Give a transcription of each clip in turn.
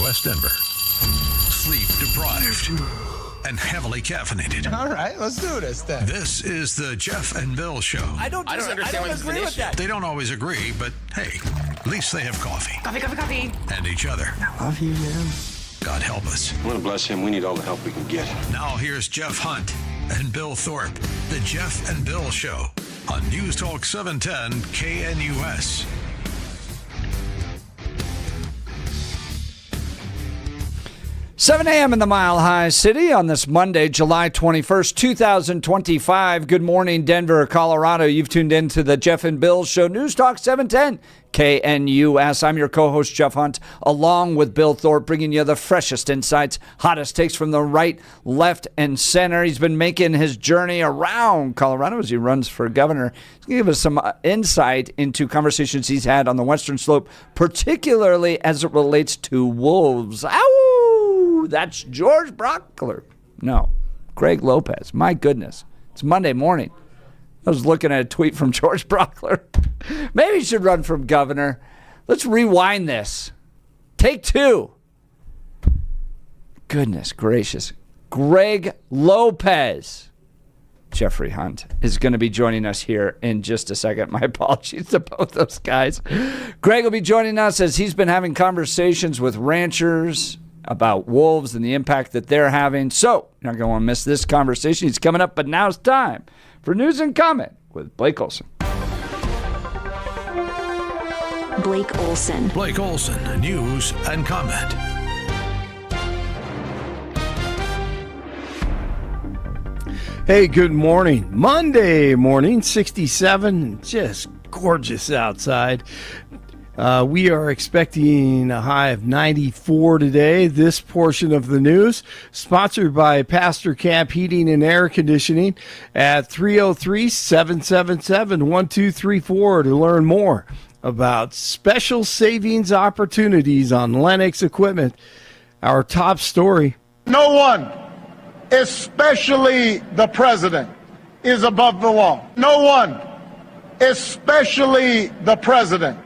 KNUS Denver. Sleep deprived and heavily caffeinated. All right, let's do this then. This is the Jeff and Bill Show. I don't understand what agree with that. They don't always agree, but hey, at least they have coffee. Coffee. And each other. I love you, man. God help us. I want to bless him. We need all the help we can get. Now here's Jeff Hunt and Bill Thorpe. The Jeff and Bill Show on News Talk 710 KNUS. Seven a.m. in the Mile High City on this Monday, July 21st, 2025. Good morning, Denver, Colorado. You've tuned in to the Jeff and Bill Show, News Talk 710 KNUS. I'm your co-host, Jeff Hunt, along with Bill Thorpe, bringing you the freshest insights, hottest takes from the right, left, and center. He's been making his journey around Colorado as he runs for governor. He's going to give us some insight into conversations he's had on the Western Slope, particularly as it relates to wolves. Ow! That's George Brockler. No, Greg Lopez. My goodness. It's Monday morning. I was looking at a tweet from George Brockler. Maybe he should run for governor. Let's rewind this. Take two. Goodness gracious. Greg Lopez. Jeffrey Hunt is going to be joining us here in just a second. My apologies to both those guys. Greg will be joining us as he's been having conversations with ranchers about wolves and the impact that they're having. So, you're not going to want to miss this conversation. He's coming up, but now it's time for News and Comment with Blake Olson. Blake Olson. Blake Olson, News and Comment. Hey, good morning. Monday morning, 67, just gorgeous outside. We are expecting a high of 94 today. This portion of the news sponsored by Pastor Camp Heating and Air Conditioning at 303-777-1234 to learn more about special savings opportunities on Lennox equipment. Our top story. No one, especially the president, is above the law. No one, especially the president,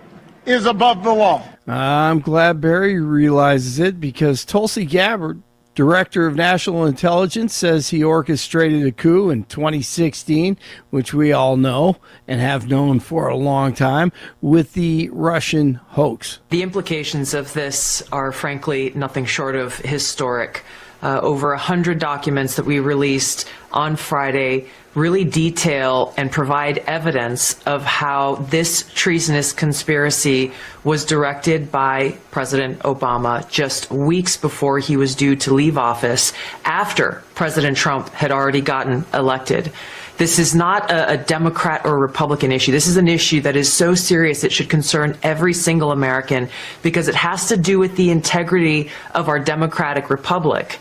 is above the law. I'm glad Barry realizes it because Tulsi Gabbard, Director of National Intelligence, says he orchestrated a coup in 2016, which we all know and have known for a long time, with the Russian hoax. The implications of this are frankly nothing short of historic. Over 100 documents that we released on Friday really detail and provide evidence of how this treasonous conspiracy was directed by President Obama just weeks before he was due to leave office, after President Trump had already gotten elected. This is not a Democrat or Republican issue. This is an issue that is so serious it should concern every single American because it has to do with the integrity of our democratic republic.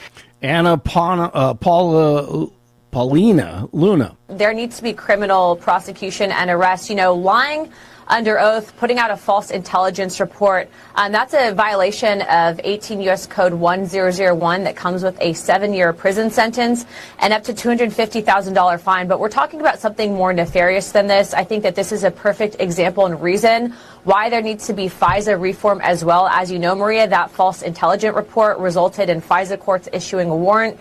Paulina Luna. There needs to be criminal prosecution and arrest. You know, lying under oath, putting out a false intelligence report, that's a violation of 18 U.S. Code 1001 that comes with a 7-year prison sentence and up to $250,000 fine. But we're talking about something more nefarious than this. I think that this is a perfect example and reason why there needs to be FISA reform as well. As you know, Maria, that false intelligence report resulted in FISA courts issuing a warrant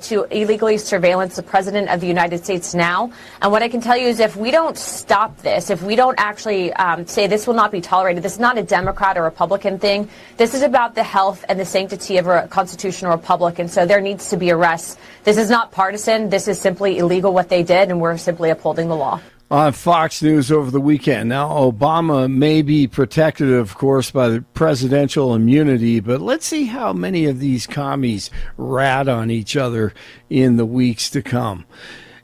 to illegally surveillance the president of the United States now. And what I can tell you is if we don't stop this, if we don't actually say this will not be tolerated, this is not a Democrat or Republican thing. This is about the health and the sanctity of a constitutional republic. And so there needs to be arrests. This is not partisan. This is simply illegal what they did, and we're simply upholding the law. On Fox News over the weekend. Now, Obama may be protected, of course, by the presidential immunity, but let's see how many of these commies rat on each other in the weeks to come.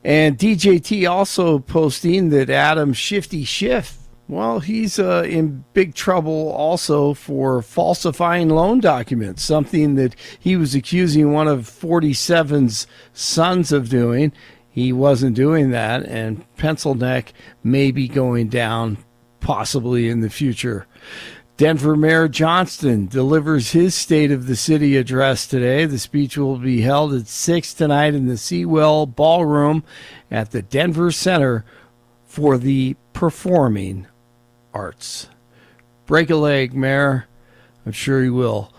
And DJT also posting that Adam Shifty Schiff, well, he's in big trouble also for falsifying loan documents, something that he was accusing one of 47's sons of doing. He wasn't doing that, and Pencil Neck may be going down possibly in the future. Denver Mayor Johnston delivers his State of the City address today. The speech will be held at 6 tonight in the Sewell Ballroom at the Denver Center for the Performing Arts. Break a leg, Mayor. I'm sure you will.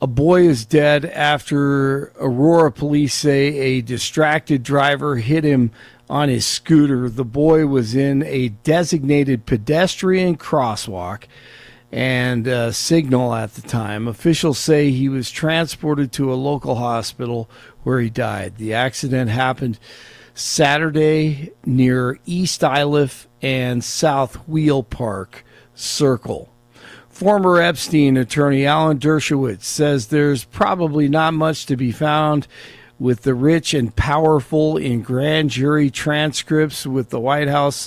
A boy is dead after Aurora police say a distracted driver hit him on his scooter. The boy was in a designated pedestrian crosswalk and signal at the time. Officials say he was transported to a local hospital where he died. The accident happened Saturday near East Iliff and South Wheel Park Circle. Former Epstein attorney Alan Dershowitz says there's probably not much to be found with the rich and powerful in grand jury transcripts, with the White House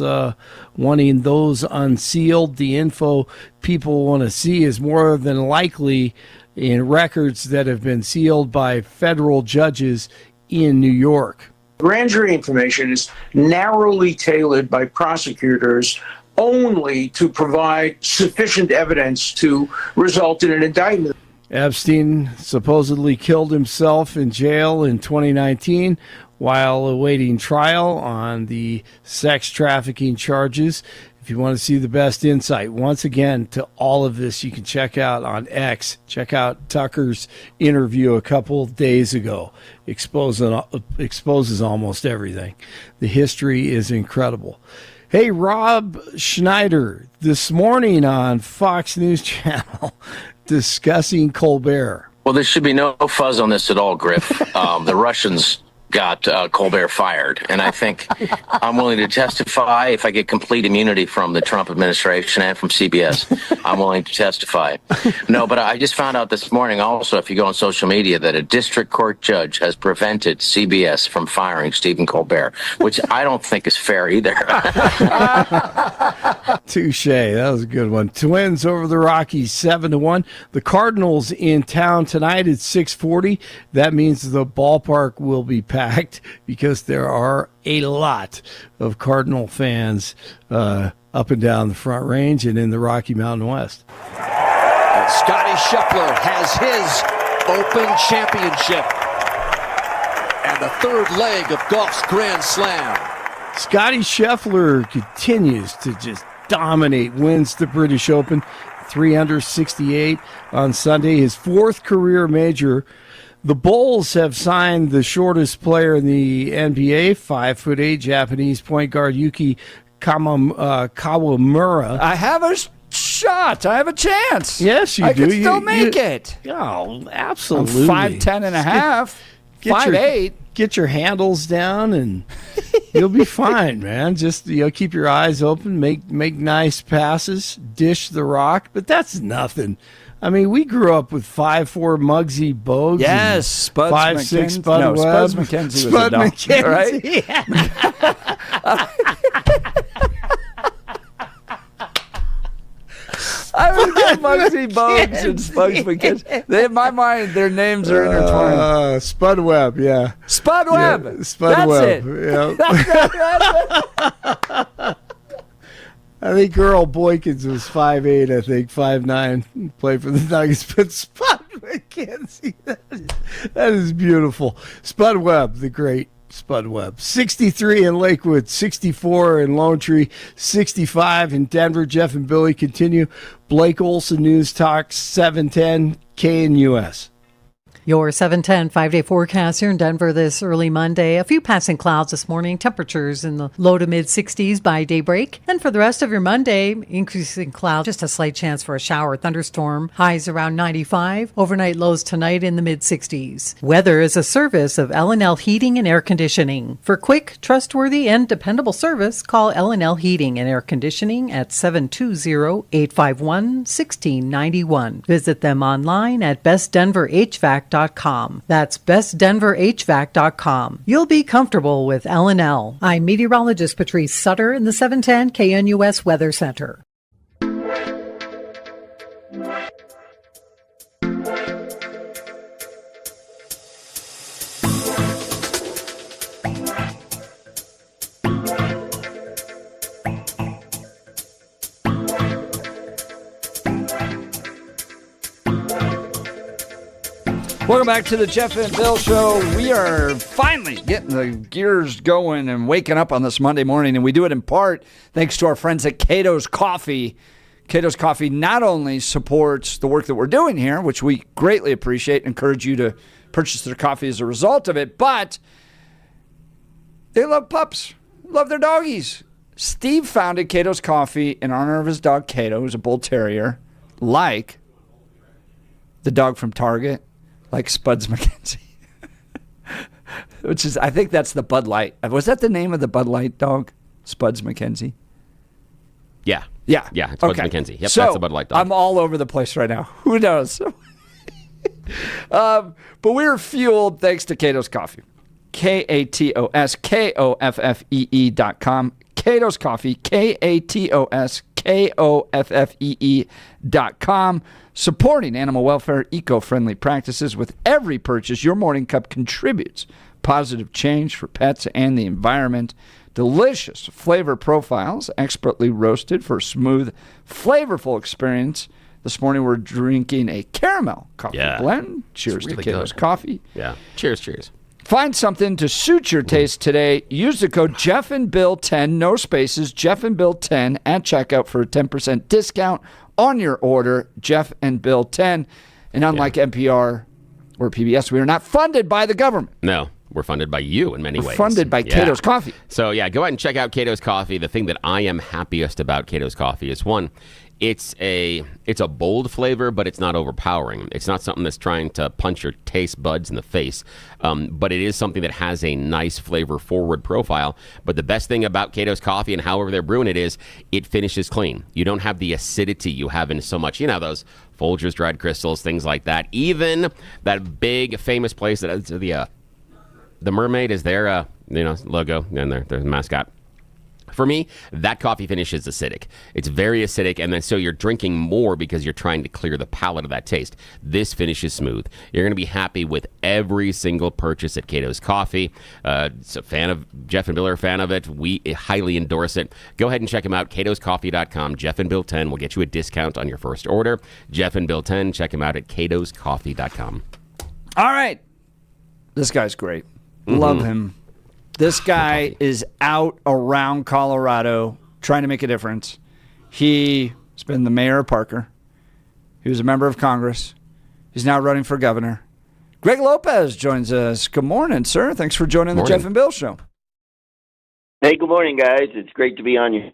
wanting those unsealed. The info people want to see is more than likely in records that have been sealed by federal judges in New York. Grand jury information is narrowly tailored by prosecutors only to provide sufficient evidence to result in an indictment. Epstein supposedly killed himself in jail in 2019 while awaiting trial on the sex trafficking charges. If you want to see the best insight, once again, to all of this, you can check out on X. Check out Tucker's interview a couple of days ago. Exposes almost everything. The history is incredible. Hey, Rob Schneider, this morning on Fox News Channel, discussing Colbert. Well, there should be no fuzz on this at all, Griff. The Russians got Colbert fired, and I think I'm willing to testify if I get complete immunity from the Trump administration and from CBS. I'm willing to testify. No, but I just found out this morning also, if you go on social media, that a district court judge has prevented CBS from firing Stephen Colbert, which I don't think is fair either. Touche. That was a good one. Twins over the Rockies 7-1. The Cardinals in town tonight at 6:40. That means the ballpark will be packed because there are a lot of Cardinal fans up and down the Front Range and in the Rocky Mountain West. And Scotty Scheffler has his Open Championship and the third leg of golf's Grand Slam. Scotty Scheffler continues to just dominate, wins the British Open, 368 on Sunday, his fourth career major. The Bulls have signed the shortest player in the NBA, 5'8" Japanese point guard Yuki Kawamura. I have a shot. I have a chance. Yes, you do. I can still make it. Oh, absolutely. I'm 5'10" and a half. 5'8". Get your handles down and you'll be fine, man. Just keep your eyes open, make nice passes, dish the rock, but that's nothing. I mean, we grew up with 5'4" Muggsy Bogues. Yes, Spuds 5'6" Spud no, Webb. Spuds McKenzie was Spud a dog, McKenzie, right? I would get Muggsy Bogues and Spuds McKenzie. In my mind, their names are intertwined. Spud Webb, yeah. Spud Webb. Yeah, Spud That's Webb. it. Yeah. I think Earl Boykins was 5'8", I think, 5'9", played for the Nuggets, but Spud McKenzie, that is beautiful. Spud Webb, the great Spud Webb. 63 in Lakewood, 64 in Lone Tree, 65 in Denver. Jeff and Billy continue. Blake Olson, News Talk, 710 KNUS. Your 710 5-day forecast here in Denver this early Monday. A few passing clouds this morning. Temperatures in the low to mid 60s by daybreak. And for the rest of your Monday, increasing clouds, just a slight chance for a shower or thunderstorm. Highs around 95. Overnight lows tonight in the mid 60s. Weather is a service of L&L Heating and Air Conditioning. For quick, trustworthy, and dependable service, call L&L Heating and Air Conditioning at 720-851-1691. Visit them online at bestdenverhvac.com. That's bestdenverhvac.com. You'll be comfortable with L&L. I'm meteorologist Patrice Sutter in the 710 KNUS Weather Center. Welcome back to the Jeff and Bill Show. We are finally getting the gears going and waking up on this Monday morning, and we do it in part thanks to our friends at Cato's Coffee. Cato's Coffee not only supports the work that we're doing here, which we greatly appreciate, encourage you to purchase their coffee as a result of it, but they love pups, love their doggies. Steve founded Cato's Coffee in honor of his dog Cato, who's a bull terrier, like the dog from Target, like Spuds McKenzie. Which is, I think that's the Bud Light. Was that the name of the Bud Light dog? Spuds McKenzie? Yeah. Yeah. Yeah, it's Spuds Okay. McKenzie. Yep, So, that's the Bud Light dog. I'm all over the place right now. Who knows? But we're fueled thanks to Cato's Coffee. KATOSKOFFEE.com. Cato's Coffee. KATOSKOFFEE.com. Supporting animal welfare, eco-friendly practices. With every purchase, your morning cup contributes positive change for pets and the environment. Delicious flavor profiles, expertly roasted for a smooth, flavorful experience. This morning we're drinking a caramel coffee blend. Cheers really to Cato's good. Coffee. Yeah. Cheers. Find something to suit your taste today. Use the code JeffandBill10, no spaces, JeffandBill10 at checkout for a 10% discount on your order, JeffandBill10. And unlike NPR or PBS, we are not funded by the government. No, we're funded by you in many We're ways. funded by Cato's Coffee. So, yeah, go ahead and check out Cato's Coffee. The thing that I am happiest about Cato's Coffee is, one, it's a bold flavor, but it's not overpowering. It's not something that's trying to punch your taste buds in the face, but it is something that has a nice flavor-forward profile. But the best thing about Cato's Coffee and however they're brewing it is it finishes clean. You don't have the acidity you have in so much, those Folgers dried crystals, things like that. Even that big famous place that the Mermaid is their logo and their mascot. For me, that coffee finish is acidic. It's very acidic, and then so you're drinking more because you're trying to clear the palate of that taste. This finish is smooth. You're going to be happy with every single purchase at Cato's Coffee. It's a fan of Jeff and Bill are a fan of it. We highly endorse it. Go ahead and check them out, catoscoffee.com. Jeff and Bill 10 will get you a discount on your first order. Jeff and Bill 10, check them out at catoscoffee.com. All right. This guy's great. Love him. This guy is out around Colorado trying to make a difference. He's been the mayor of Parker. He was a member of Congress. He's now running for governor. Greg Lopez joins us. Good morning, sir. Thanks for joining the Jeff and Bill Show. Hey, good morning, guys. It's great to be on you.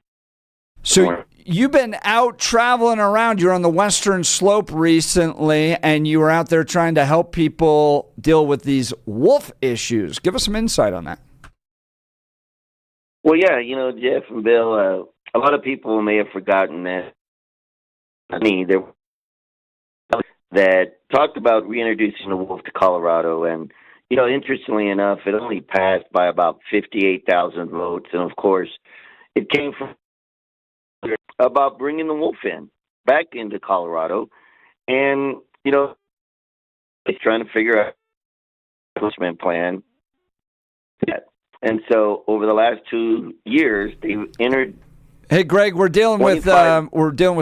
So you've been out traveling around. You were on the Western Slope recently, and you were out there trying to help people deal with these wolf issues. Give us some insight on that. Well, yeah, Jeff and Bill, a lot of people may have forgotten that that talked about reintroducing the wolf to Colorado. And, interestingly enough, it only passed by about 58,000 votes. And, of course, it came from about bringing the wolf back into Colorado. And, it's trying to figure out a enforcement plan. And so over the last 2 years, they've entered. Hey, Greg, we're dealing with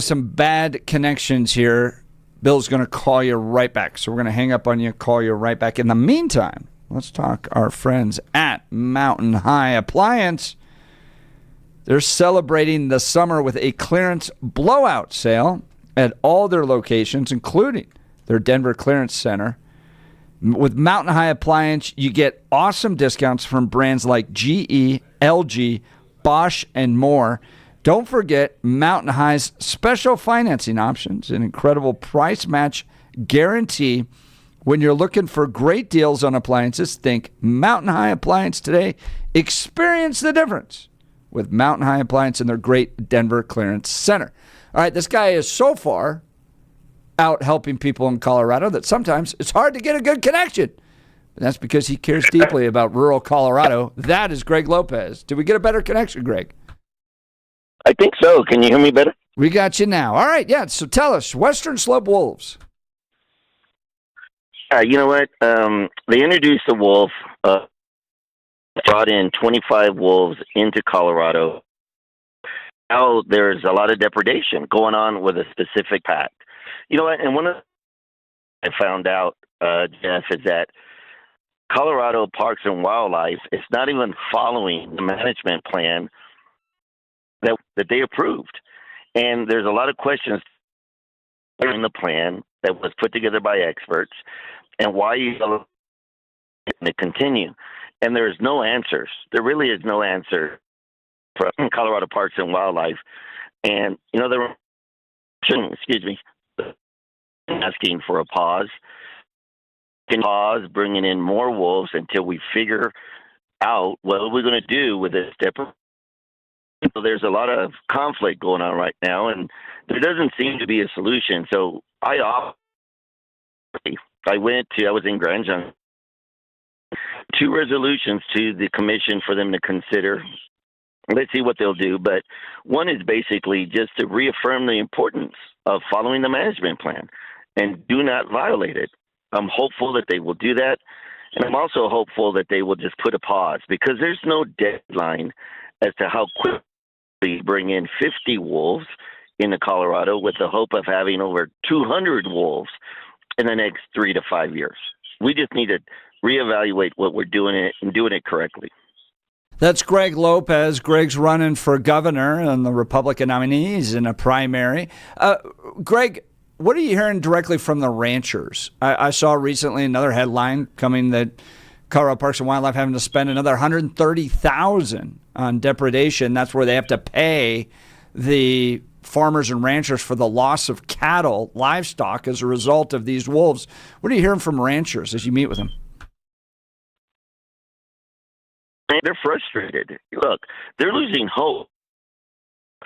some bad connections here. Bill's going to call you right back, so we're going to hang up on you, call you right back. In the meantime, let's talk our friends at Mountain High Appliance. They're celebrating the summer with a clearance blowout sale at all their locations, including their Denver Clearance Center. With Mountain High Appliance, you get awesome discounts from brands like GE, LG, Bosch, and more. Don't forget Mountain High's special financing options, an incredible price match guarantee. When you're looking for great deals on appliances, think Mountain High Appliance today. Experience the difference with Mountain High Appliance and their great Denver Clearance Center. All right, this guy is so far out helping people in Colorado that sometimes it's hard to get a good connection. But that's because he cares deeply about rural Colorado. That is Greg Lopez. Did we get a better connection, Greg? I think so. Can you hear me better? We got you now. All right, yeah. So tell us, Western Slope Wolves. You know what? They introduced the wolf, brought in 25 wolves into Colorado. Now there's a lot of depredation going on with a specific pack. You know what? And one of the I found out, Jeff, is that Colorado Parks and Wildlife is not even following the management plan that they approved. And there's a lot of questions in the plan that was put together by experts, and why you to continue. And there's no answers. There really is no answer from Colorado Parks and Wildlife. And, they're asking for a pause. Bringing in more wolves until we figure out what we're going to do with this step. So there's a lot of conflict going on right now, and there doesn't seem to be a solution. So I was in Grand Junction, 2 resolutions to the commission for them to consider. Let's see what they'll do. But one is basically just to reaffirm the importance of following the management plan and do not violate it. I'm hopeful that they will do that. And I'm also hopeful that they will just put a pause, because there's no deadline as to how quickly bring in 50 wolves into Colorado with the hope of having over 200 wolves in the next 3 to 5 years. We just need to reevaluate what we're doing and doing it correctly. That's Greg Lopez. Greg's running for governor and the Republican nominees in a primary. Greg, what are you hearing directly from the ranchers? I saw recently another headline coming that Colorado Parks and Wildlife having to spend another $130,000 on depredation. That's where they have to pay the farmers and ranchers for the loss of cattle, livestock, as a result of these wolves. What are you hearing from ranchers as you meet with them? They're frustrated. Look, they're losing hope.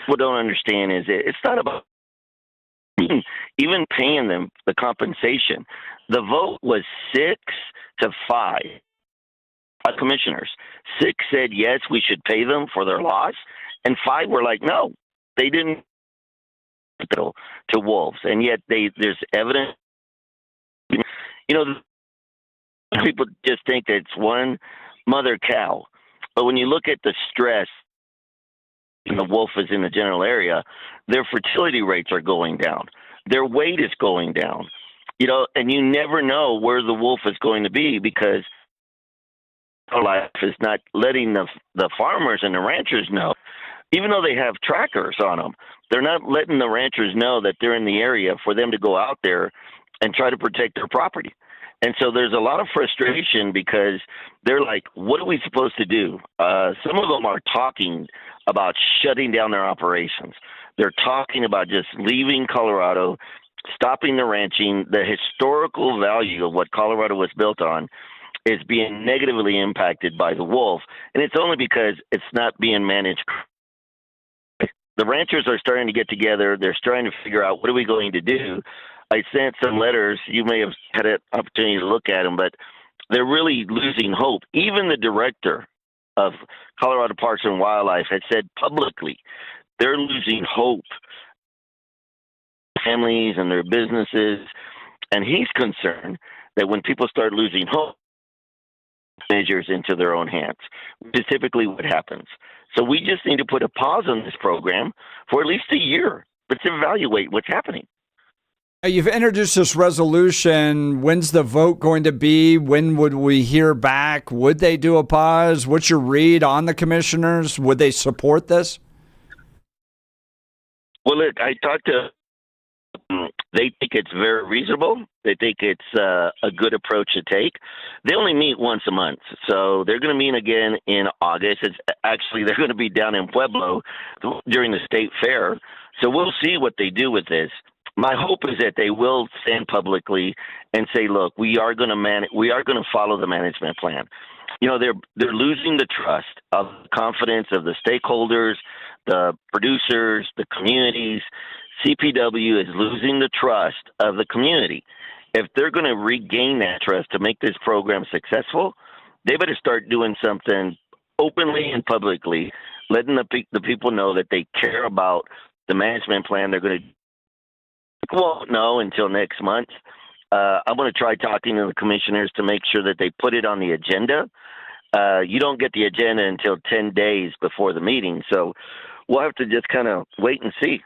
What I don't understand is it's not about even paying them the compensation. The vote was 6-5. Commissioners. 6 said yes, we should pay them for their loss, and 5 were like, no, they didn't. To wolves, and yet there's evidence. People just think that it's one mother cow, but when you look at the stress, the wolf is in the general area, their fertility rates are going down, their weight is going down, and you never know where the wolf is going to be, because life is not letting the farmers and the ranchers know. Even though they have trackers on them, they're not letting the ranchers know that they're in the area for them to go out there and try to protect their property. And so there's a lot of frustration, because they're like, what are we supposed to do? Some of them are talking about shutting down their operations. They're talking about just leaving Colorado, stopping the ranching. The historical value of what Colorado was built on is being negatively impacted by the wolf. And it's only because it's not being managed. The ranchers are starting to get together. They're trying to figure out, what are we going to do? I sent some letters. You may have had an opportunity to look at them, but they're really losing hope. Even the director of Colorado Parks and Wildlife had said publicly they're losing hope, families and their businesses. And he's concerned that when people start losing hope, measures into their own hands, which is typically what happens. So we just need to put a pause on this program for at least a year. Let's evaluate what's happening. You've introduced this resolution. When's the vote going to be? When would we hear back? Would they do a pause? What's your read on the commissioners? Would they support this? Well, look, I talked to they think it's very reasonable. They think it's a good approach to take. They only meet once a month, so they're going to meet again in August. They're going to be down in Pueblo during the state fair, so we'll see what they do with this. My hope is that they will stand publicly and say, "Look, we are going to follow the management plan." They're losing the trust of confidence of the stakeholders, the producers, the communities. CPW is losing the trust of the community. If they're going to regain that trust to make this program successful, they better start doing something openly and publicly, letting the people know that they care about the management plan. They're going to won't know until next month. I'm going to try talking to the commissioners to make sure that they put it on the agenda. You don't get the agenda until 10 days before the meeting, so we'll have to just kind of wait and see.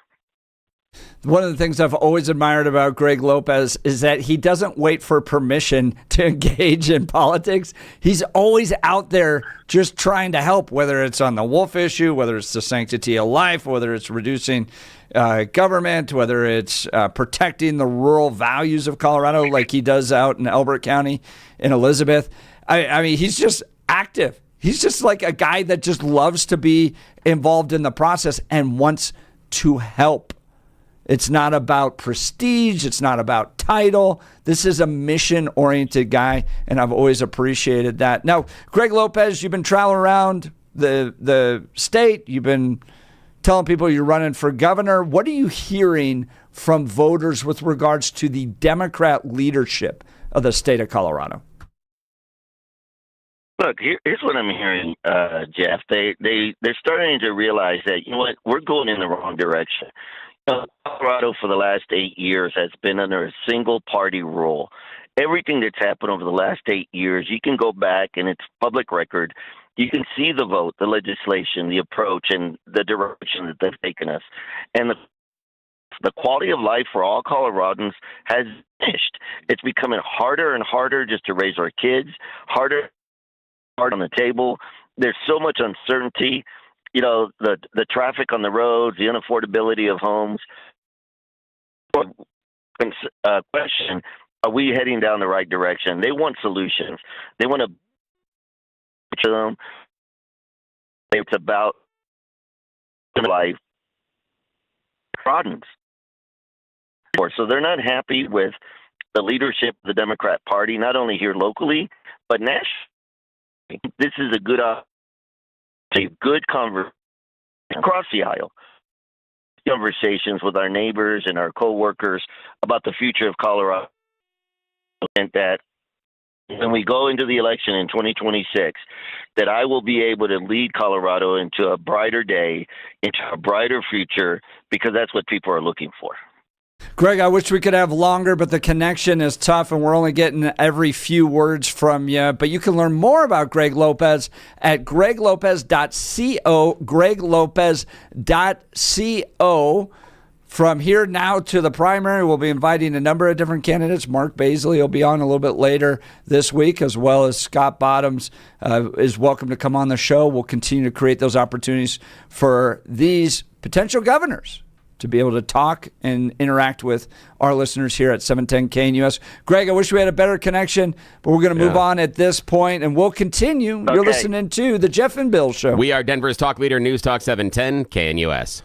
One of the things I've always admired about Greg Lopez is that he doesn't wait for permission to engage in politics. He's always out there just trying to help, whether it's on the wolf issue, whether it's the sanctity of life, whether it's reducing government, whether it's protecting the rural values of Colorado like he does out in Elbert County in Elizabeth. I mean, he's just active. He's just like a guy that just loves to be involved in the process and wants to help. It's not about prestige. It's not about title. This is a mission-oriented guy, and I've always appreciated that. Now, Greg Lopez, you've been traveling around the state. You've been telling people you're running for governor. What are you hearing from voters with regards to the Democrat leadership of the state of Colorado? Look, here's what I'm hearing, Jeff. They're starting to realize that, you know what, we're going in the wrong direction. Colorado for the last 8 years has been under a single party rule. Everything that's happened over the last 8 years, you can go back and it's public record. You can see the vote, the legislation, the approach, and the direction that they've taken us. And the quality of life for all Coloradans has diminished. It's becoming harder and harder just to raise our kids, harder on the table. There's so much uncertainty. You know, the traffic on the roads, the unaffordability of homes. Question, are we heading down the right direction? They want solutions. They want to them. It's about life. Broadens. So they're not happy with the leadership of the Democrat Party, not only here locally, but nationally. This is a good conversation across the aisle. Conversations with our neighbors and our coworkers about the future of Colorado, and that when we go into the election in 2026, that I will be able to lead Colorado into a brighter day, into a brighter future, because that's what people are looking for. Greg, I wish we could have longer, but the connection is tough, and we're only getting every few words from you. But you can learn more about Greg Lopez at greglopez.co, greglopez.co. From here now to the primary, we'll be inviting a number of different candidates. Mark Baisley will be on a little bit later this week, as well as Scott Bottoms is welcome to come on the show. We'll continue to create those opportunities for these potential governors to be able to talk and interact with our listeners here at 710 KNUS. Greg, I wish we had a better connection, but we're going to move on at this point, and we'll continue. Okay. You're listening to The Jeff and Bill Show. We are Denver's talk leader, News Talk 710 KNUS.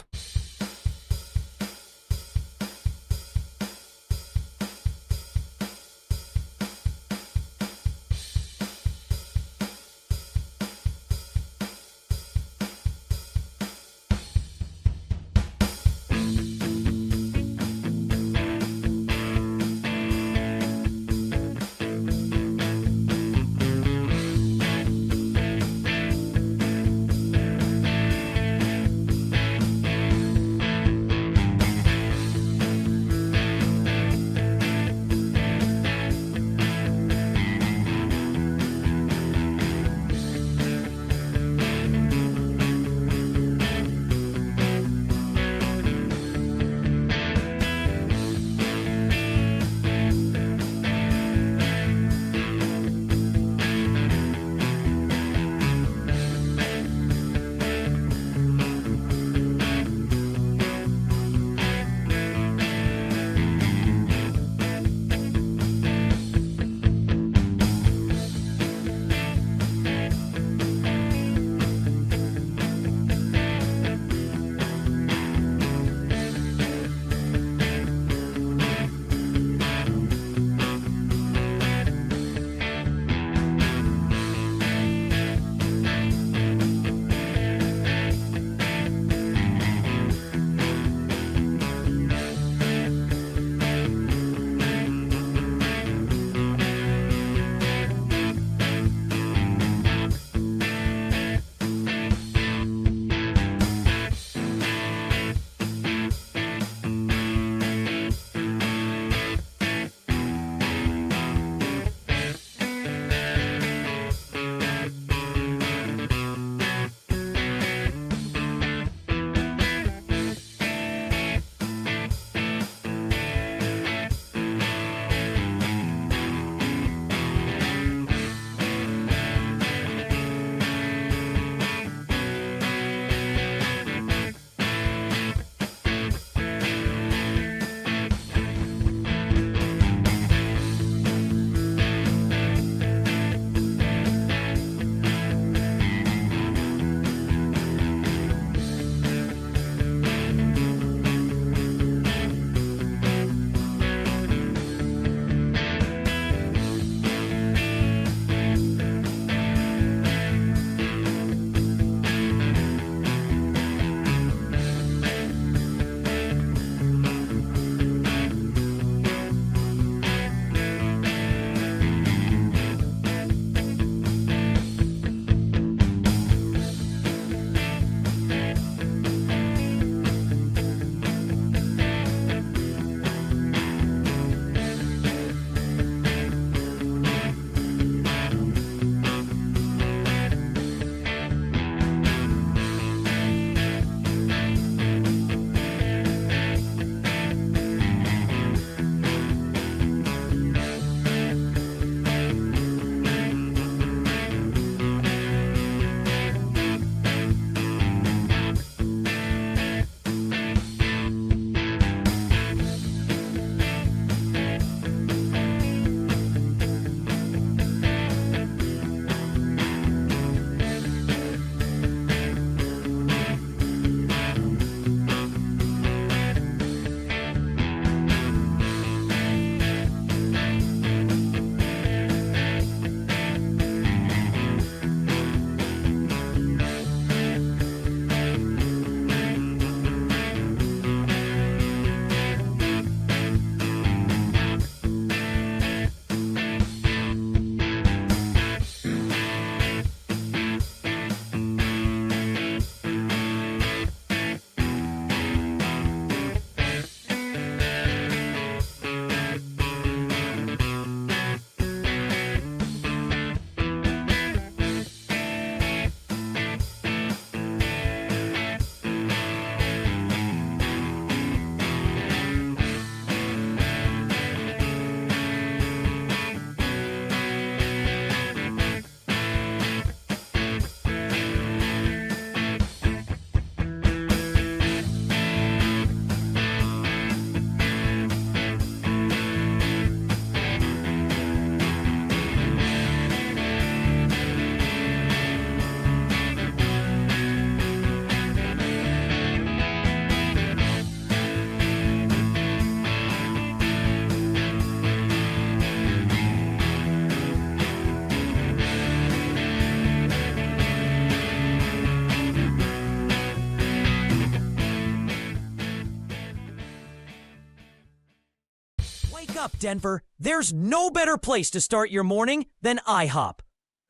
up, Denver. There's no better place to start your morning than IHOP,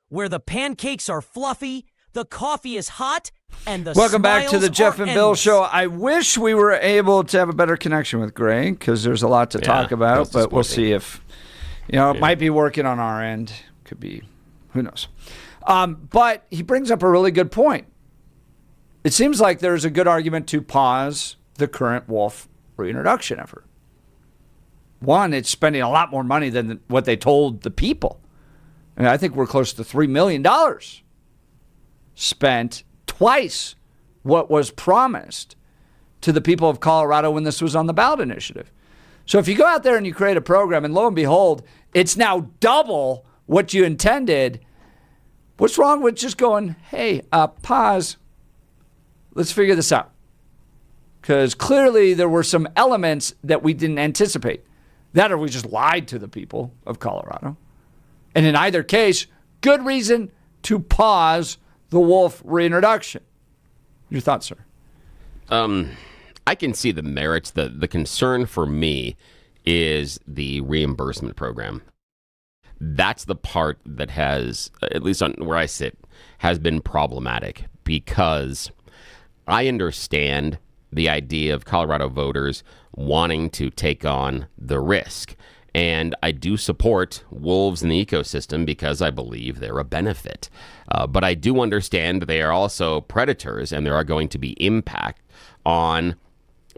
where the pancakes are fluffy, the coffee is hot, and the Welcome back to the Jeff and Bill endless. Show. I wish we were able to have a better connection with Greg because there's a lot to talk about, but we'll see if, it might be working on our end. Could be, who knows. But he brings up a really good point. It seems like there's a good argument to pause the current wolf reintroduction effort. One, it's spending a lot more money than what they told the people. And I think we're close to $3 million spent, twice what was promised to the people of Colorado when this was on the ballot initiative. So if you go out there and you create a program and lo and behold, it's now double what you intended, what's wrong with just going, hey, pause, let's figure this out? Because clearly there were some elements that we didn't anticipate. That or we just lied to the people of Colorado. And in either case, good reason to pause the wolf reintroduction. Your thoughts, sir? I can see the merits. The concern for me is the reimbursement program. That's the part that has, at least on where I sit, has been problematic because I understand the idea of Colorado voters wanting to take on the risk. And I do support wolves in the ecosystem because I believe they're a benefit. But I do understand they are also predators and there are going to be impact on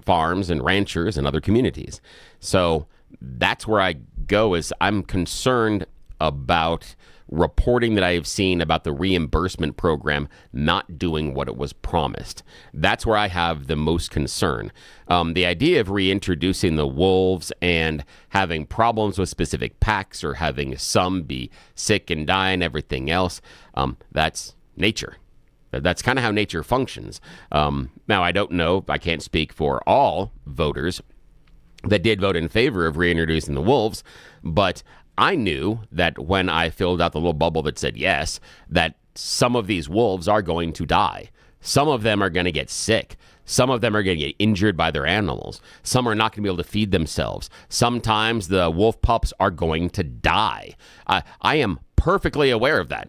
farms and ranchers and other communities. So that's where I go is I'm concerned about reporting that I have seen about the reimbursement program not doing what it was promised. That's where I have the most concern. The idea of reintroducing the wolves and having problems with specific packs or having some be sick and die and everything else, that's nature. That's kind of how nature functions. Now, I don't know, I can't speak for all voters that did vote in favor of reintroducing the wolves, but I knew that when I filled out the little bubble that said yes, that some of these wolves are going to die. Some of them are going to get sick. Some of them are going to get injured by their animals. Some are not going to be able to feed themselves. Sometimes the wolf pups are going to die. I am perfectly aware of that.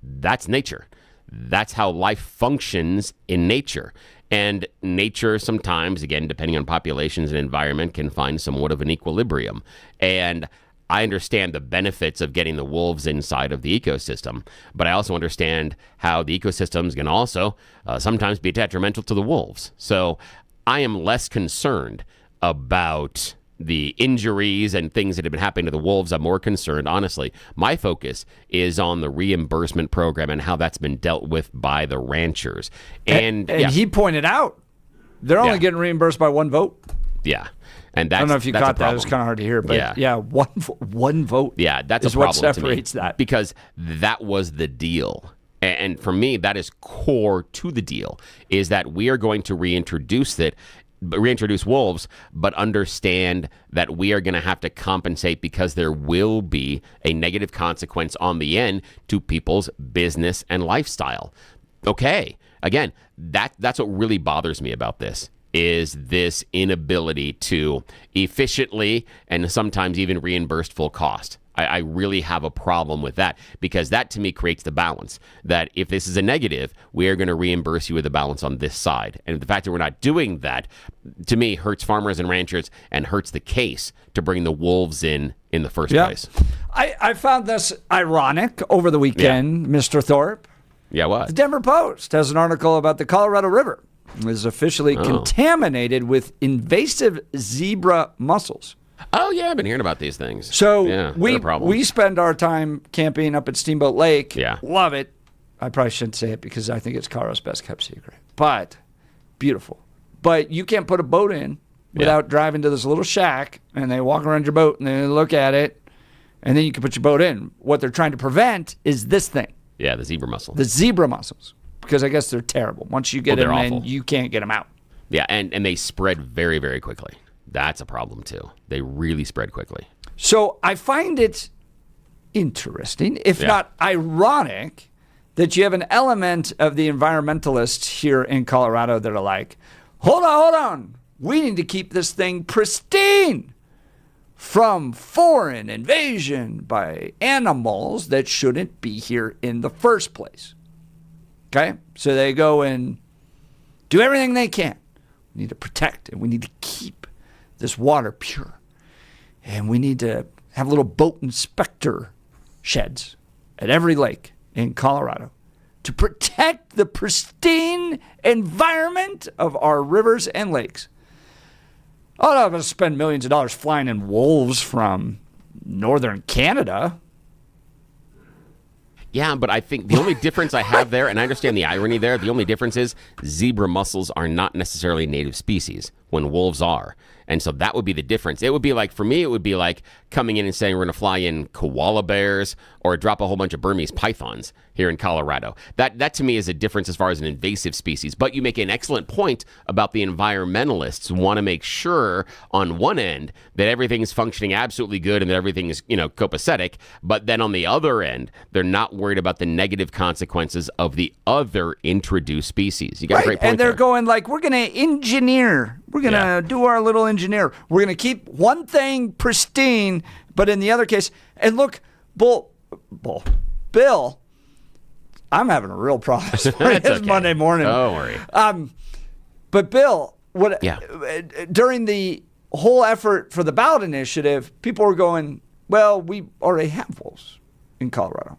That's nature. That's how life functions in nature. And nature sometimes, again, depending on populations and environment, can find somewhat of an equilibrium. And I understand the benefits of getting the wolves inside of the ecosystem, but I also understand how the ecosystems can also sometimes be detrimental to the wolves. So I am less concerned about the injuries and things that have been happening to the wolves. I'm more concerned, honestly. My focus is on the reimbursement program and how that's been dealt with by the ranchers. And he pointed out they're only getting reimbursed by one vote. Yeah. And that's, I don't know if you caught that. It was kind of hard to hear, but one vote. Yeah, that's is a problem what separates to me, that. because that was the deal. And for me, that is core to the deal, is that we are going to reintroduce wolves, but understand that we are going to have to compensate because there will be a negative consequence on the end to people's business and lifestyle. Okay. Again, that's what really bothers me about this. Is this inability to efficiently and sometimes even reimburse full cost. I really have a problem with that because that to me creates the balance that if this is a negative, we are going to reimburse you with a balance on this side. And the fact that we're not doing that, to me, hurts farmers and ranchers and hurts the case to bring the wolves in the first place. I found this ironic over the weekend, Mr. Thorpe. Yeah, what? The Denver Post has an article about the Colorado River is officially contaminated with invasive zebra mussels. Oh, yeah, I've been hearing about these things. So we spend our time camping up at Steamboat Lake. Yeah. Love it. I probably shouldn't say it because I think it's Colorado's best kept secret. But beautiful. But you can't put a boat in without driving to this little shack, and they walk around your boat, and they look at it, and then you can put your boat in. What they're trying to prevent is this thing. Yeah, the zebra mussel. The zebra mussels. Because I guess they're terrible. Once you get them in, you can't get them out. Yeah, and they spread very, very quickly. That's a problem, too. They really spread quickly. So I find it interesting, if not ironic, that you have an element of the environmentalists here in Colorado that are like, hold on. We need to keep this thing pristine. from foreign invasion by animals that shouldn't be here in the first place. Okay? So they go and do everything they can. We need to protect and we need to keep this water pure. And we need to have little boat inspector sheds at every lake in Colorado to protect the pristine environment of our rivers and lakes. Oh, no, I'm going to spend millions of dollars flying in wolves from northern Canada. Yeah, but I think the only difference I have there, and I understand the irony there, the only difference is zebra mussels are not necessarily native species when wolves are. And so that would be the difference. It would be like, for me, it would be like coming in and saying we're going to fly in koala bears or drop a whole bunch of Burmese pythons here in Colorado. That to me is a difference as far as an invasive species. But you make an excellent point about the environmentalists want to make sure on one end that everything is functioning absolutely good and that everything is, copacetic. But then on the other end, they're not worried about the negative consequences of the other introduced species. You got a great point and they're there. going like, we're going to engineer. We're going to do our little engineer. We're going to keep one thing pristine, but in the other case, and look, Bill, I'm having a real problem. It's okay. Monday morning. Don't worry. But Bill, during the whole effort for the ballot initiative, people were going, well, we already have wolves in Colorado.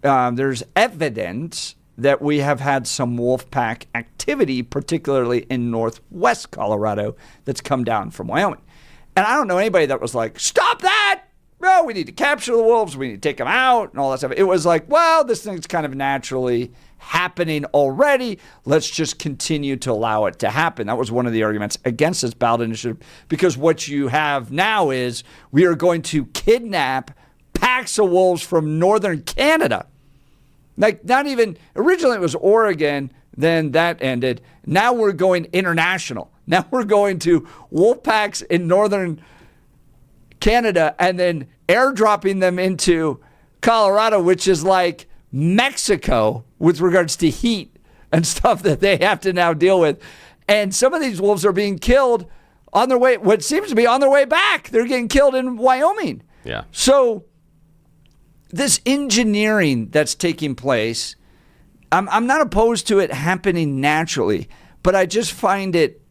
There's evidence that we have had some wolf pack activity, particularly in northwest Colorado, that's come down from Wyoming. And I don't know anybody that was like, stop that! No, we need to capture the wolves. We need to take them out and all that stuff. It was like, well, this thing's kind of naturally happening already. Let's just continue to allow it to happen. That was one of the arguments against this ballot initiative, because what you have now is we are going to kidnap packs of wolves from northern Canada. Like, not even, originally it was Oregon, then that ended. Now we're going international. Now we're going to wolf packs in northern Canada and then airdropping them into Colorado, which is like Mexico with regards to heat and stuff that they have to now deal with. And some of these wolves are being killed on their way, what seems to be on their way back. They're getting killed in Wyoming. Yeah. So this engineering that's taking place, I'm not opposed to it happening naturally, but I just find it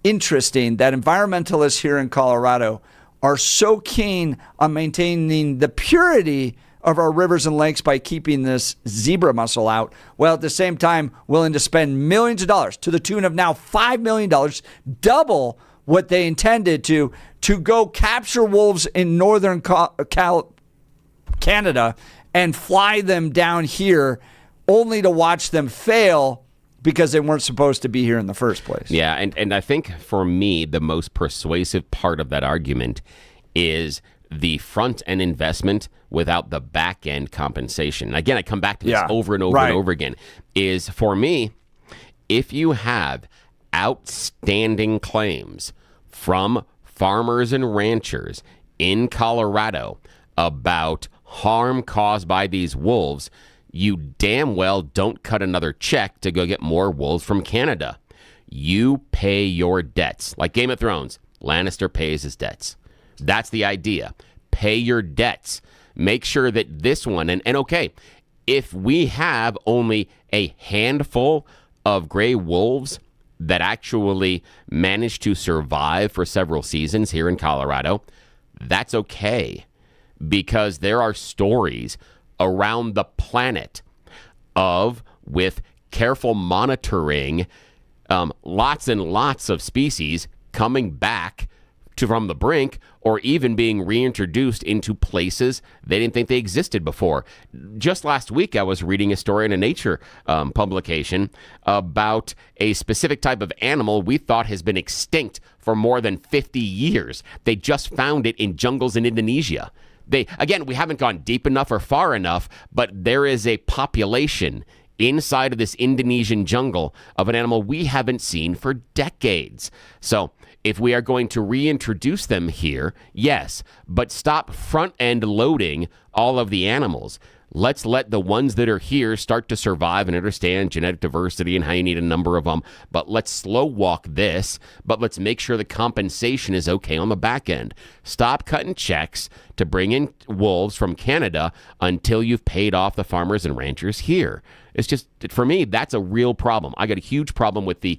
interesting that environmentalists here in Colorado are so keen on maintaining the purity of our rivers and lakes by keeping this zebra mussel out, while at the same time willing to spend millions of dollars to the tune of now $5 million, double what they intended to go capture wolves in northern Canada and fly them down here only to watch them fail because they weren't supposed to be here in the first place. Yeah, and I think for me, the most persuasive part of that argument is the front end investment without the back end compensation. And again, I come back to this over and over and over again, is for me, if you have outstanding claims from farmers and ranchers in Colorado about harm caused by these wolves, you damn well don't cut another check to go get more wolves from Canada. You pay your debts. Like Game of Thrones, Lannister pays his debts. That's the idea. Pay your debts. Make sure that this one, and okay, if we have only a handful of gray wolves that actually manage to survive for several seasons here in Colorado, that's okay. Because there are stories around the planet of, with careful monitoring, lots and lots of species coming back from the brink or even being reintroduced into places they didn't think they existed before. Just last week, I was reading a story in a Nature publication about a specific type of animal we thought has been extinct for more than 50 years. They just found it in jungles in Indonesia. Again, we haven't gone deep enough or far enough, but there is a population inside of this Indonesian jungle of an animal we haven't seen for decades. So if we are going to reintroduce them here, yes, but stop front-end loading all of the animals. Let's let the ones that are here start to survive and understand genetic diversity and how you need a number of them. But let's slow walk this, but let's make sure the compensation is okay on the back end. Stop cutting checks to bring in wolves from Canada until you've paid off the farmers and ranchers here. It's just, for me, that's a real problem. I got a huge problem with the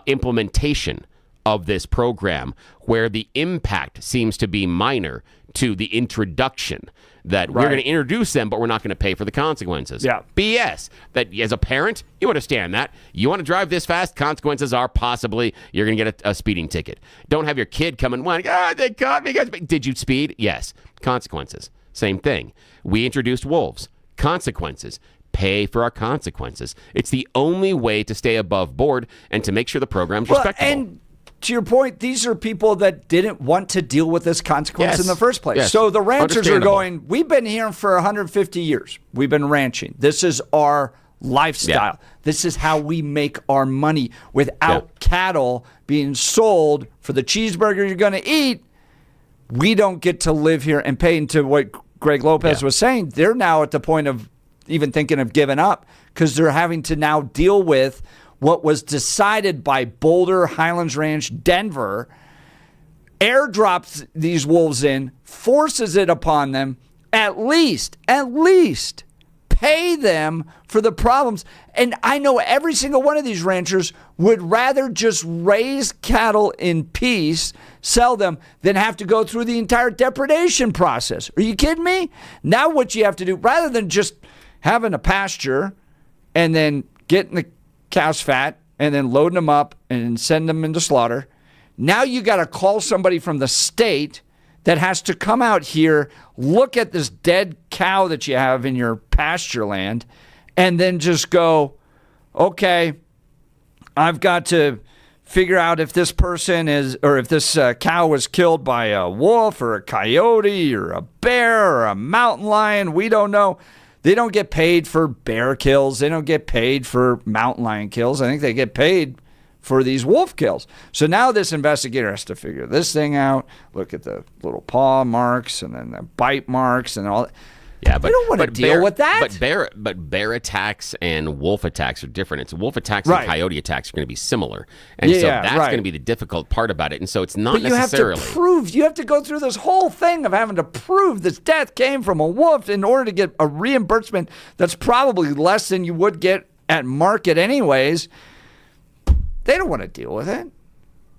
implementation of this program, where the impact seems to be minor to the introduction, that we're going to introduce them, but we're not going to pay for the consequences. Yeah. BS. That as a parent, you understand that. You want to drive this fast, consequences are possibly you're going to get a speeding ticket. Don't have your kid come and they caught me. Did you speed? Yes. Consequences. Same thing. We introduced wolves. Consequences. Pay for our consequences. It's the only way to stay above board and to make sure the program's respectable. And to your point, these are people that didn't want to deal with this consequence in the first place. Yes. So the ranchers are going, we've been here for 150 years. We've been ranching. This is our lifestyle. Yeah. This is how we make our money. Without cattle being sold for the cheeseburger you're going to eat, we don't get to live here and pay into what Greg Lopez was saying. They're now at the point of even thinking of giving up because they're having to now deal with what was decided by Boulder, Highlands Ranch, Denver, airdrops these wolves in, forces it upon them, at least pay them for the problems. And I know every single one of these ranchers would rather just raise cattle in peace, sell them, than have to go through the entire depredation process. Are you kidding me? Now what you have to do, rather than just having a pasture and then getting the cow's fat and then loading them up and send them into slaughter. Now you got to call somebody from the state that has to come out here, look at this dead cow that you have in your pasture land, and then just go, okay, I've got to figure out if this person is, or if this cow was killed by a wolf or a coyote or a bear or a mountain lion. We don't know. They don't get paid for bear kills. They don't get paid for mountain lion kills. I think they get paid for these wolf kills. So now this investigator has to figure this thing out, look at the little paw marks and then the bite marks and all that. Yeah, but we don't want to deal with that. But bear attacks and wolf attacks are different. It's wolf attacks and coyote attacks are going to be similar, and so that's going to be the difficult part about it. And so it's not necessarily. You have to go through this whole thing of having to prove this death came from a wolf in order to get a reimbursement that's probably less than you would get at market anyways. They don't want to deal with it.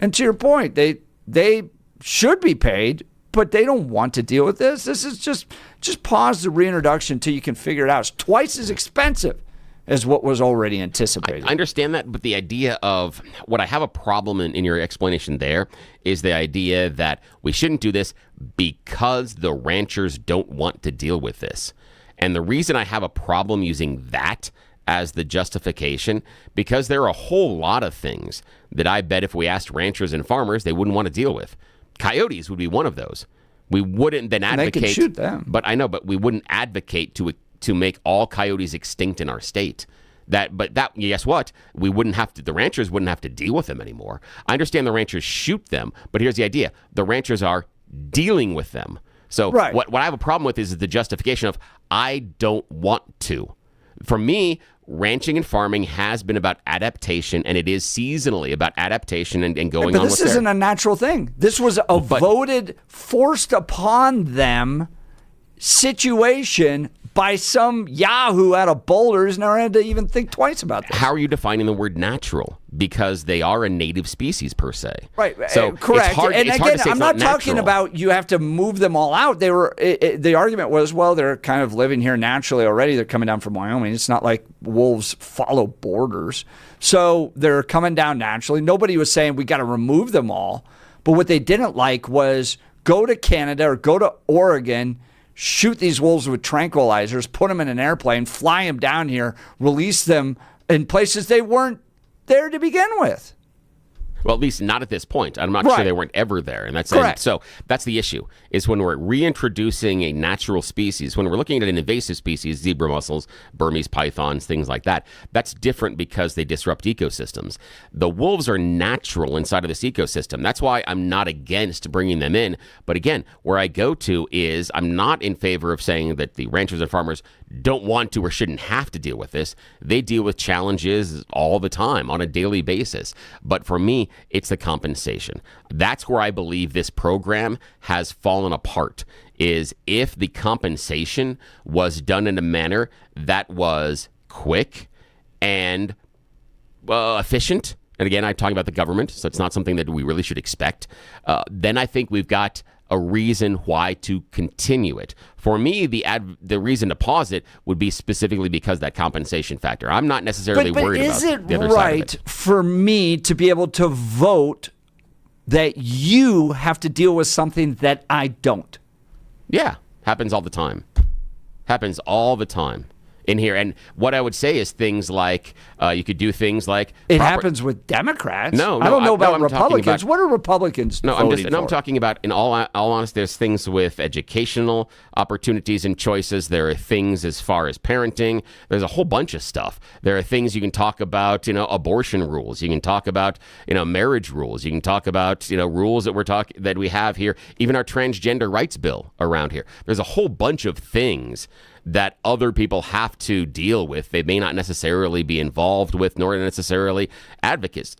And to your point, they should be paid, but they don't want to deal with this. This is just pause the reintroduction until you can figure it out. It's twice as expensive as what was already anticipated. I understand that, but the idea of what I have a problem in your explanation there is the idea that we shouldn't do this because the ranchers don't want to deal with this. And the reason I have a problem using that as the justification, because there are a whole lot of things that I bet if we asked ranchers and farmers, they wouldn't want to deal with. Coyotes would be one of those. We wouldn't then advocate. They can shoot them. But I know, but we wouldn't advocate to make all coyotes extinct in our state. Guess what? We wouldn't have to. The ranchers wouldn't have to deal with them anymore. I understand the ranchers shoot them, but here's the idea: the ranchers are dealing with them. So what I have a problem with is the justification of I don't want to. For me, ranching and farming has been about adaptation, and it is seasonally about adaptation and going on with But this isn't a natural thing. This was a voted, forced upon them situation by some yahoo out of Boulder who's never had to even think twice about this. How are you defining the word natural? Because they are a native species per se. Right. So correct. It's hard, and it's again, hard to say I'm not talking natural. about you have to move them all out. They were the argument was, well, they're kind of living here naturally already. They're coming down from Wyoming. It's not like wolves follow borders. So they're coming down naturally. Nobody was saying we got to remove them all. But what they didn't like was go to Canada or go to Oregon, shoot these wolves with tranquilizers, put them in an airplane, fly them down here, release them in places they weren't there to begin with. Well, at least not at this point. I'm not sure they weren't ever there. And that's correct. So that's the issue, is when we're reintroducing a natural species, when we're looking at an invasive species, zebra mussels, Burmese pythons, things like that, that's different because they disrupt ecosystems. The wolves are natural inside of this ecosystem. That's why I'm not against bringing them in. But again, where I go to is I'm not in favor of saying that the ranchers and farmers don't want to or shouldn't have to deal with this. They deal with challenges all the time on a daily basis. But for me, it's the compensation. That's where I believe this program has fallen apart, is if the compensation was done in a manner that was quick and efficient. And again, I'm talking about the government, so it's not something that we really should expect. Then I think we've got a reason why to continue it. For me, the reason to pause it would be specifically because that compensation factor. I'm not necessarily worried about the other side of it. But is it right for me to be able to vote that you have to deal with something that I don't? Yeah, happens all the time. Happens all the time in here. And what I would say is things like, you could do things like... It happens with Democrats. No, I don't know about I'm Republicans. What are Republicans voting for? I'm talking about, in all honesty, there's things with educational opportunities and choices. There are things as far as parenting. There's a whole bunch of stuff. There are things you can talk about, abortion rules. You can talk about, marriage rules. You can talk about, rules that we have here. Even our transgender rights bill around here. There's a whole bunch of things that other people have to deal with. They may not necessarily be involved with, nor necessarily advocates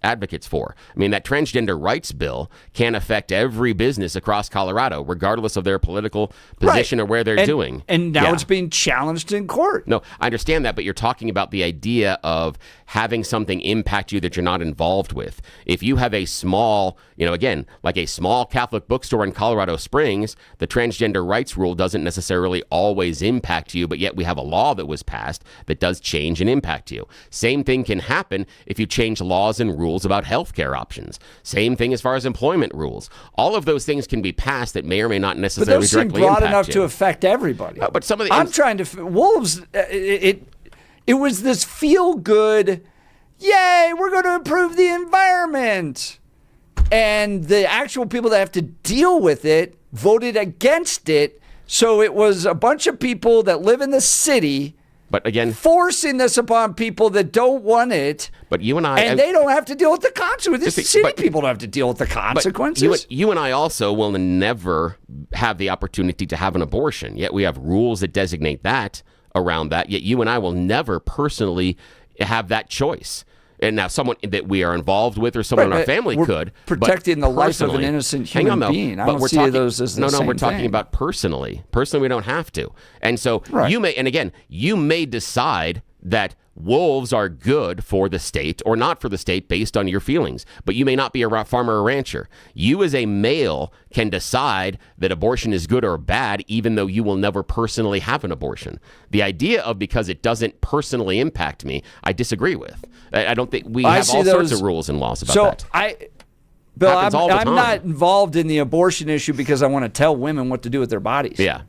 for. I mean, that transgender rights bill can affect every business across Colorado, regardless of their political position or where they're doing. And now it's being challenged in court. No, I understand that, but you're talking about the idea of having something impact you that you're not involved with. If you have a small, again, like a small Catholic bookstore in Colorado Springs, the transgender rights rule doesn't necessarily always impact you, but yet we have a law that was passed that does change and impact you. Same thing can happen if you change laws and rules about healthcare options. Same thing as far as employment rules. All of those things can be passed that may or may not necessarily directly impact you. But those seem broad enough to affect everybody. But some of the I'm trying to... Wolves, it was this feel-good, yay, we're going to improve the environment. And the actual people that have to deal with it voted against it. So it was a bunch of people that live in the city, but again, forcing this upon people that don't want it. But you and and they don't have to deal with the consequences. The city people don't have to deal with the consequences. You and I also will never have the opportunity to have an abortion. Yet we have rules that designate that around that. Yet you and I will never personally have that choice. And now someone that we are involved with or someone in our family could. Protecting the life of an innocent human being. I don't see those as the same we're talking thing. About personally. Personally, we don't have to. And so you may decide that wolves are good for the state or not for the state based on your feelings. But you may not be a farmer or rancher. You as a male can decide that abortion is good or bad, even though you will never personally have an abortion. The idea of because it doesn't personally impact me, I disagree with. I don't think we have all sorts of rules and laws about that. Bill, I'm not involved in the abortion issue because I want to tell women what to do with their bodies. Yeah.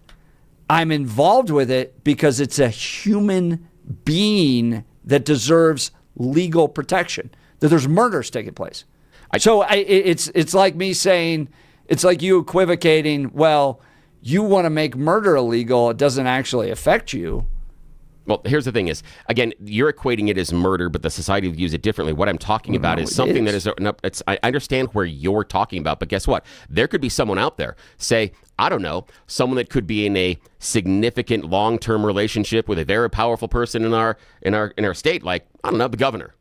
I'm involved with it because it's a human being that deserves legal protection, that there's murders taking place. It's like me saying, it's like you equivocating, well, you want to make murder illegal, it doesn't actually affect you. Well, here's the thing is, again, you're equating it as murder, but the society views it differently. What I'm talking about is something that is, I understand where you're talking about, but guess what? There could be someone out there, say, I don't know, someone that could be in a significant long-term relationship with a very powerful person in our state, like, I don't know, the governor.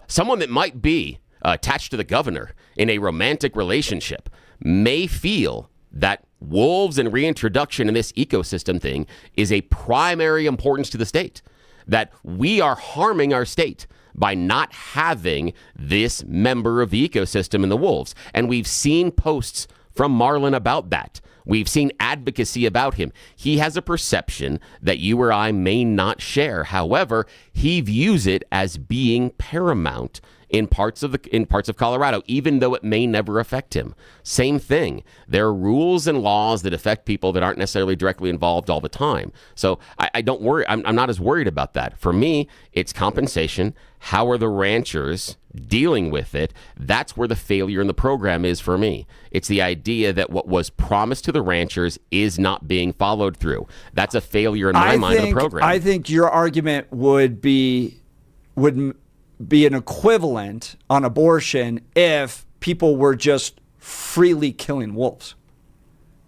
Someone that might be attached to the governor in a romantic relationship may feel that wolves and reintroduction in this ecosystem thing is a primary importance to the state, that we are harming our state by not having this member of the ecosystem in the wolves. And we've seen posts from Marlin about that. We've seen advocacy about him. He has a perception that you or I may not share. However, he views it as being paramount in parts of Colorado, even though it may never affect him. Same thing. There are rules and laws that affect people that aren't necessarily directly involved all the time. So I don't worry. I'm not as worried about that. For me, it's compensation. How are the ranchers dealing with it? That's where the failure in the program is for me. It's the idea that what was promised to the ranchers is not being followed through. That's a failure in my mind of the program. I think your argument would be an equivalent on abortion if people were just freely killing wolves.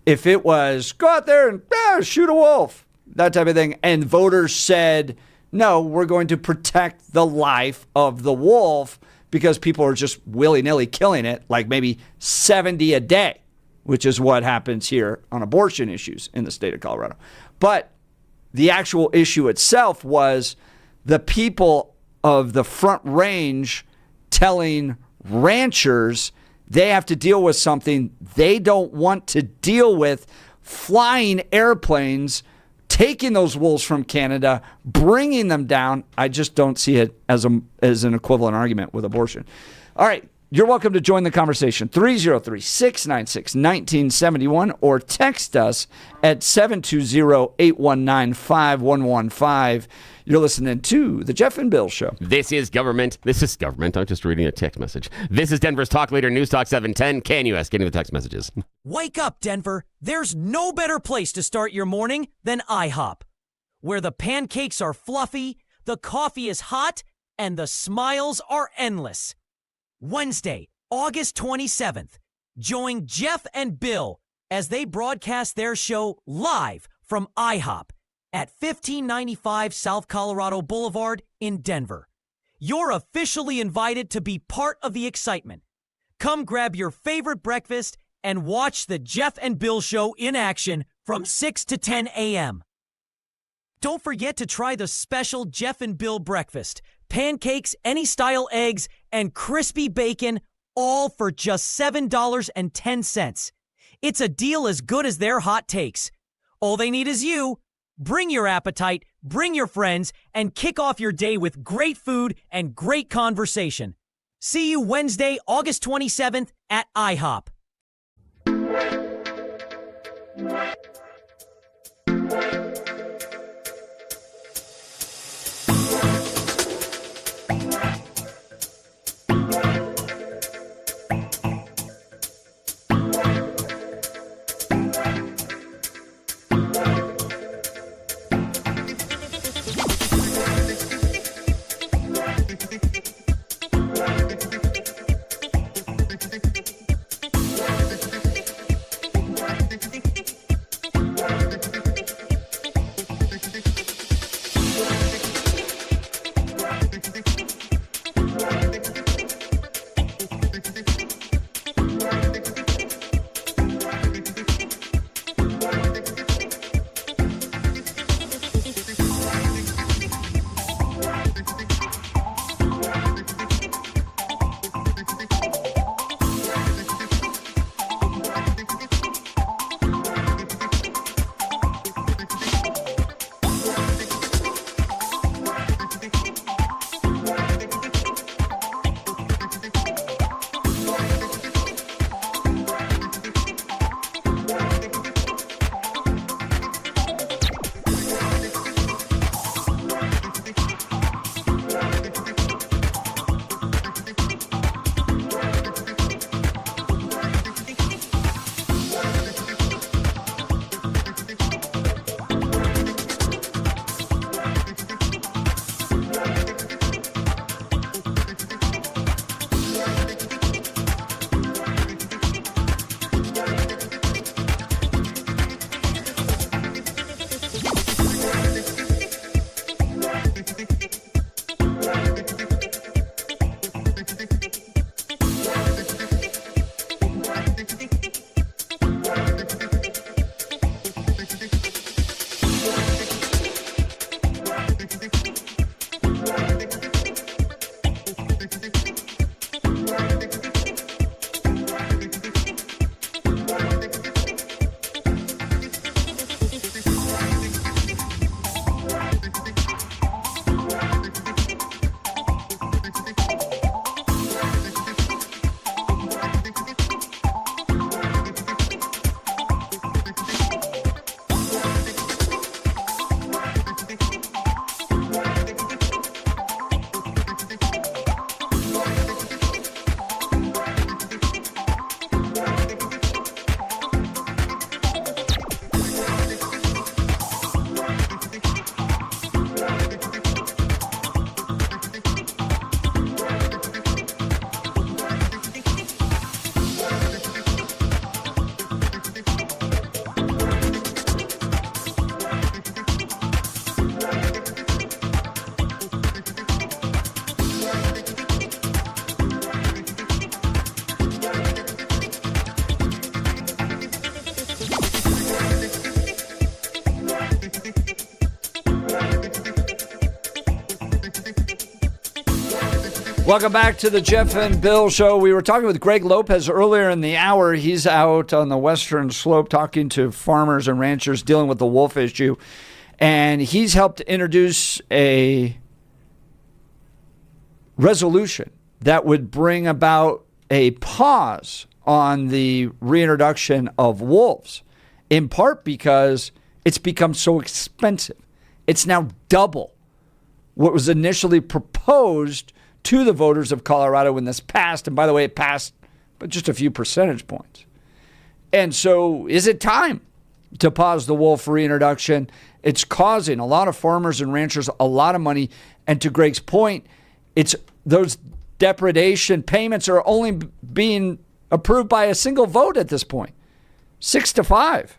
If it was, go out there and shoot a wolf. that type of thing. And voters said, no, we're going to protect the life of the wolf because people are just willy-nilly killing it, like maybe 70 a day, which is what happens here on abortion issues in the state of Colorado. But the actual issue itself was the people of the Front Range telling ranchers they have to deal with something they don't want to deal with, flying airplanes, taking those wolves from Canada, bringing them down. I just don't see it as an equivalent argument with abortion. All right. You're welcome to join the conversation. 303-696-1971 or text us at 720-819-5115. You're listening to The Jeff and Bill Show. This is government. I'm just reading a text message. This is Denver's talk leader, News Talk 710. KNUS, getting the text messages. Wake up, Denver. There's no better place to start your morning than IHOP, where the pancakes are fluffy, the coffee is hot, and the smiles are endless. Wednesday, August 27th, join Jeff and Bill as they broadcast their show live from IHOP at 1595 South Colorado Boulevard in Denver. You're officially invited to be part of the excitement. Come grab your favorite breakfast and watch the Jeff and Bill Show in action from 6 to 10 a.m. Don't forget to try the special Jeff and Bill breakfast. Pancakes, any style eggs, and crispy bacon, all for just $7.10. It's a deal as good as their hot takes. All they need is you. Bring your appetite, bring your friends, and kick off your day with great food and great conversation. See you Wednesday, August 27th at IHOP. Welcome back to the Jeff and Bill Show. We were talking with Greg Lopez earlier in the hour. He's out on the western slope talking to farmers and ranchers dealing with the wolf issue. And he's helped introduce a resolution that would bring about a pause on the reintroduction of wolves, in part because it's become so expensive. It's now double what was initially proposed to the voters of Colorado when this passed. And by the way, it passed but just a few percentage points. And so is it time to pause the wolf reintroduction? It's causing a lot of farmers and ranchers a lot of money. And to Greg's point, it's those depredation payments are only being approved by a single vote at this point, 6-5.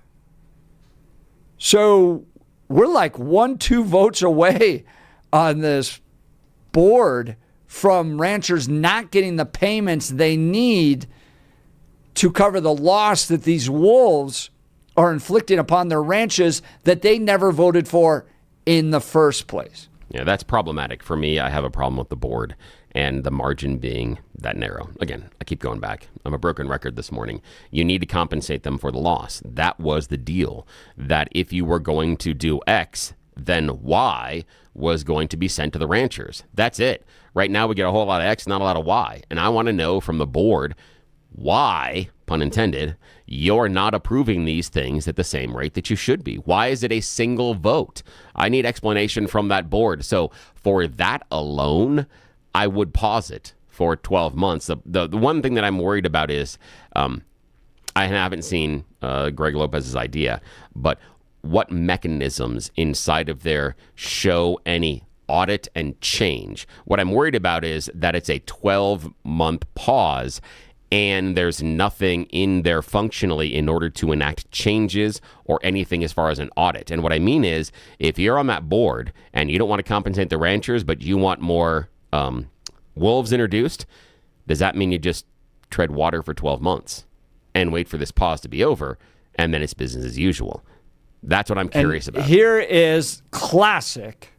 So we're like 1-2 votes away on this board from ranchers not getting the payments they need to cover the loss that these wolves are inflicting upon their ranches that they never voted for in the first place. Yeah, that's problematic. For me, I have a problem with the board and the margin being that narrow. Again, I keep going back. I'm a broken record this morning. You need to compensate them for the loss. That was the deal, that if you were going to do X, then Y was going to be sent to the ranchers. That's it. Right now, we get a whole lot of X, not a lot of Y. And I want to know from the board why, pun intended, you're not approving these things at the same rate that you should be. Why is it a single vote? I need explanation from that board. So for that alone, I would pause it for 12 months. The one thing that I'm worried about is I haven't seen Greg Lopez's idea, but what mechanisms inside of there show any audit and change? What I'm worried about is that it's a 12-month pause and there's nothing in there functionally in order to enact changes or anything as far as an audit. And what I mean is, if you're on that board and you don't want to compensate the ranchers, but you want more wolves introduced, does that mean you just tread water for 12 months and wait for this pause to be over and then it's business as usual? That's what I'm curious about. Here is classic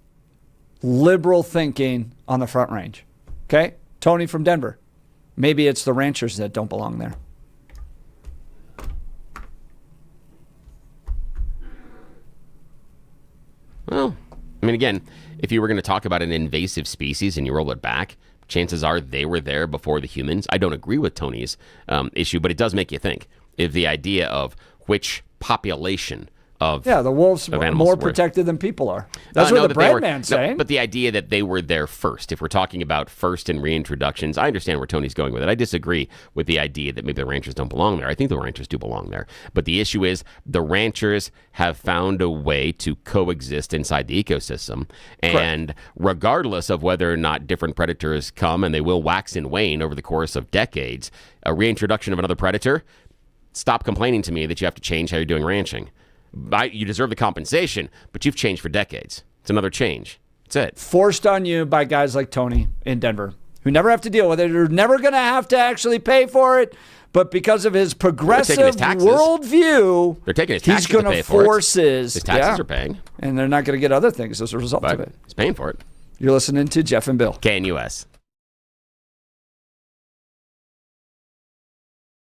liberal thinking on the Front Range. Okay? Tony from Denver. Maybe it's the ranchers that don't belong there. Well, I mean, again, if you were going to talk about an invasive species and you roll it back, chances are they were there before the humans. I don't agree with Tony's issue, but it does make you think. If the idea of which population of the wolves are more protected than people are. That's what the bread man's saying. But the idea that they were there first, if we're talking about first and reintroductions, I understand where Tony's going with it. I disagree with the idea that maybe the ranchers don't belong there. I think the ranchers do belong there. But the issue is the ranchers have found a way to coexist inside the ecosystem. And regardless of whether or not different predators come, and they will wax and wane over the course of decades, a reintroduction of another predator, stop complaining to me that you have to change how you're doing ranching. You deserve the compensation, but you've changed for decades. It's another change. That's it. Forced on you by guys like Tony in Denver, who never have to deal with it. They're never going to have to actually pay for it. But because of his progressive worldview, they're taking his taxes he's going to force his taxes are paying. And they're not going to get other things as a result of it. He's paying for it. You're listening to Jeff and Bill. KNUS.